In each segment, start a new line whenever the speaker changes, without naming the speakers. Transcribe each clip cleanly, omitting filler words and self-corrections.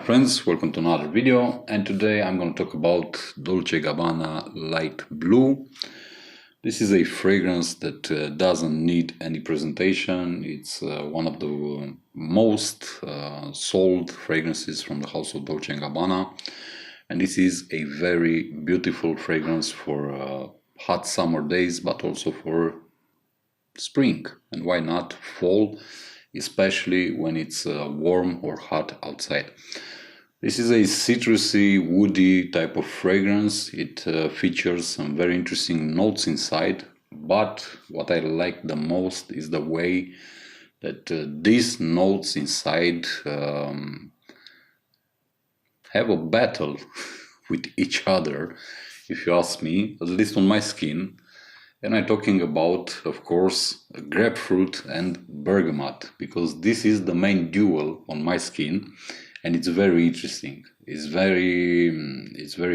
friends, welcome to another video, and today I'm going to talk about Dolce&Gabbana Light Blue. This is a fragrance that doesn't need any presentation. It's one of the most sold fragrances from the house of Dolce&Gabbana, and this is a very beautiful fragrance for hot summer days, but also for spring, and why not fall, especially when it's warm or hot outside. This is a citrusy, woody type of fragrance. It features some very interesting notes inside, but what I like the most is the way that these notes inside have a battle with each other, if you ask me, at least on my skin. And I'm talking about, of course, grapefruit and bergamot, because this is the main duel on my skin, and it's very interesting. It's very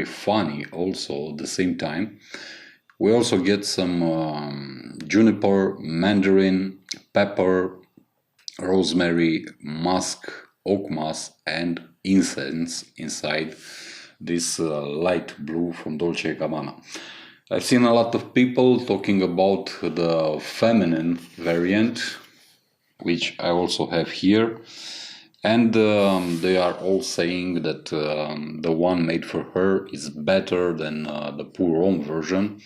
funny also at the same time. We also get some juniper, mandarin, pepper, rosemary, musk, oak moss, and incense inside this light blue from Dolce&Gabbana. I've seen a lot of people talking about the feminine variant, which I also have here, and they are all saying that the one made for her is better than the Pour Homme version.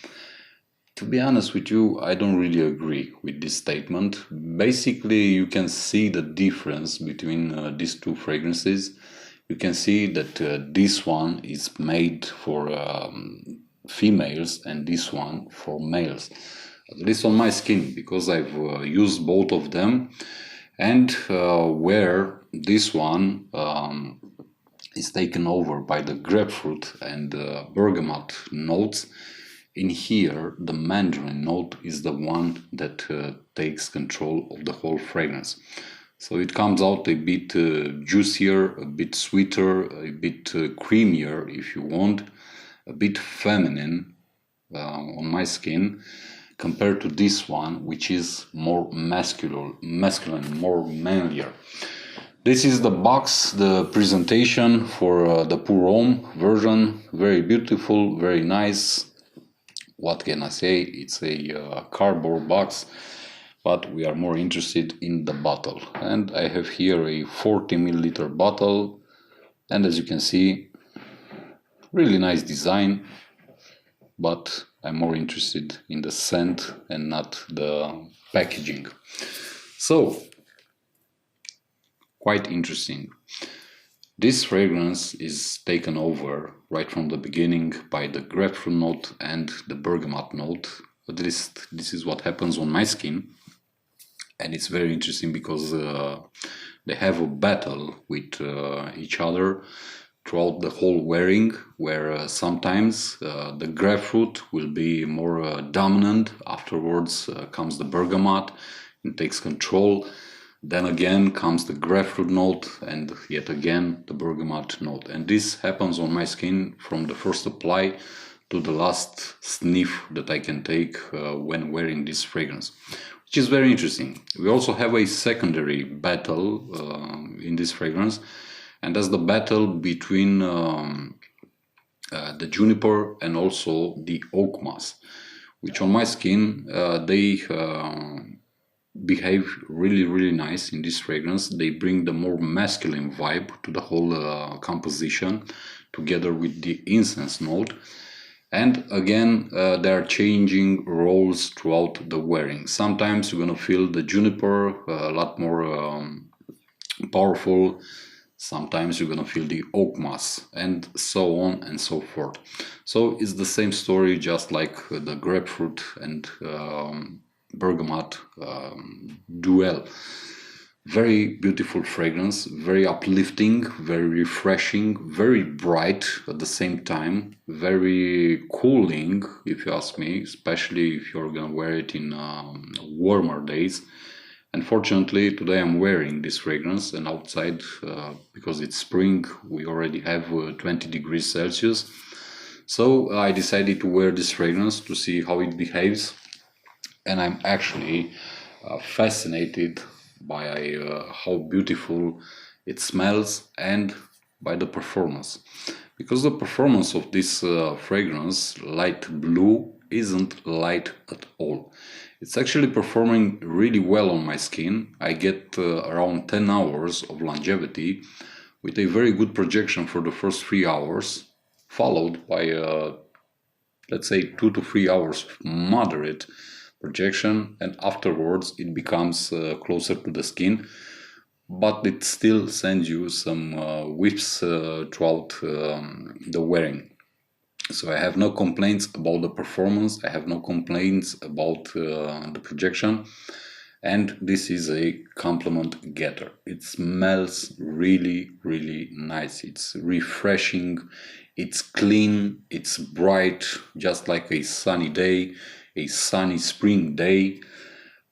To be honest with you, I don't really agree with this statement. Basically, you can see the difference between these two fragrances. You can see that this one is made for females and this one for males, at least on my skin, because I've used both of them, and where this one is taken over by the grapefruit and bergamot notes, in here the mandarin note is the one that takes control of the whole fragrance. So it comes out a bit juicier, a bit sweeter, a bit creamier if you want, a bit feminine on my skin, compared to this one, which is more masculine, more manlier. This is the box, the presentation for the Pour Homme version. Very beautiful, very nice. What can I say? It's a cardboard box, but we are more interested in the bottle. And I have here a 40 milliliter bottle, and as you can see, really nice design, but I'm more interested in the scent and not the packaging. So, quite interesting. This fragrance is taken over right from the beginning by the grapefruit note and the bergamot note. At least this is what happens on my skin. And it's very interesting because they have a battle with each other throughout the whole wearing, where sometimes the grapefruit will be more dominant. Afterwards comes the bergamot and takes control. Then again comes the grapefruit note, and yet again the bergamot note. And this happens on my skin from the first apply to the last sniff that I can take when wearing this fragrance, which is very interesting. We also have a secondary battle in this fragrance, and that's the battle between the juniper and also the oak moss, which on my skin they behave really nice in this fragrance. They bring the more masculine vibe to the whole composition, together with the incense note. And again, they are changing roles throughout the wearing. Sometimes you're gonna feel the juniper a lot more powerful. Sometimes you're gonna feel the oak moss, and so on and so forth. So it's the same story, just like the grapefruit and bergamot duel. Very beautiful fragrance, very uplifting, very refreshing, very bright at the same time, very cooling if you ask me, especially if you're gonna wear it in warmer days. Unfortunately, today I'm wearing this fragrance, and outside, because it's spring, we already have 20 degrees Celsius. So I decided to wear this fragrance to see how it behaves, and I'm actually fascinated by how beautiful it smells and by the performance. Because the performance of this fragrance, light blue, isn't light at all. It's actually performing really well on my skin. I get around 10 hours of longevity with a very good projection for the first 3 hours, followed by let's say 2 to 3 hours of moderate projection, and afterwards it becomes closer to the skin, but it still sends you some whiffs throughout the wearing. So I have no complaints about the performance, I have no complaints about the projection, and this is a compliment getter. It smells really, really nice. It's refreshing, it's clean, it's bright, just like a sunny day, a sunny spring day.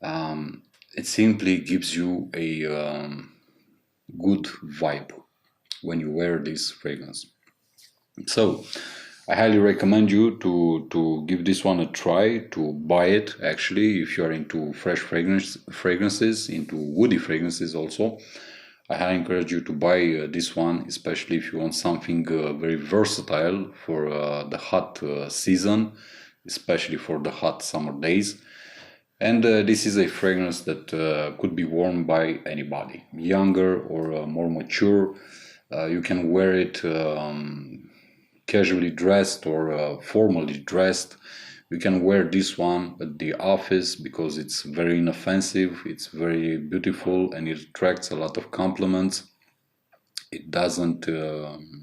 It simply gives you a good vibe when you wear this fragrance. So I highly recommend you to give this one a try, to buy it actually, if you are into fresh fragrances, into woody fragrances also. I highly encourage you to buy this one, especially if you want something very versatile for the hot season, especially for the hot summer days. And this is a fragrance that could be worn by anybody, younger or more mature. You can wear it casually dressed or formally dressed. You can wear this one at the office because it's very inoffensive, it's very beautiful, and it attracts a lot of compliments. It doesn't,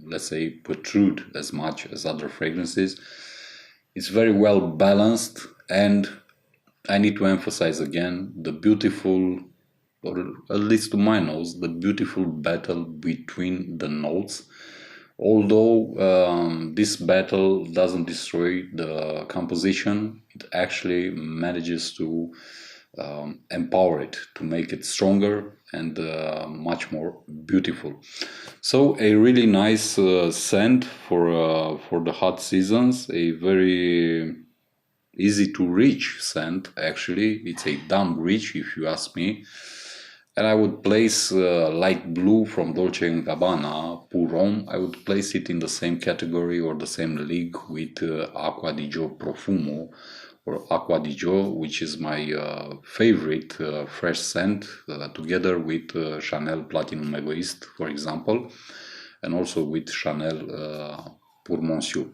let's say, protrude as much as other fragrances. It's very well balanced, and I need to emphasize again the beautiful, or at least to my nose, the beautiful battle between the notes. Although this battle doesn't destroy the composition, it actually manages to empower it, to make it stronger and much more beautiful. So a really nice scent for the hot seasons, a very easy to reach scent actually. It's a dumb reach if you ask me. And I would place light blue from Dolce&Gabbana, Pour Homme, I would place it in the same category or the same league with Acqua di Gio Profumo, or Acqua di Gio, which is my favorite fresh scent, together with Chanel Platinum Egoist, for example, and also with Chanel Pour Monsieur.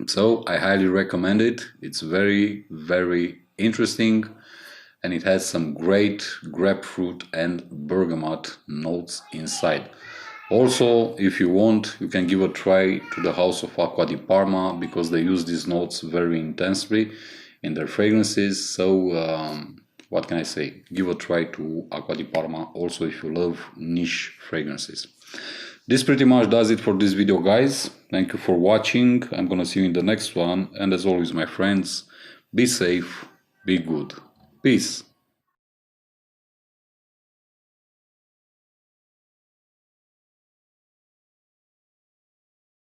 So I highly recommend it. It's very, very interesting, and it has some great grapefruit and bergamot notes inside. Also, if you want, you can give a try to the house of Acqua di Parma, because they use these notes very intensely in their fragrances. So what can I say? Give a try to Acqua di Parma also if you love niche fragrances. This pretty much does it for this video, guys. Thank you for watching. I'm gonna see you in the next one, and as always, my friends, be safe, be good. Peace.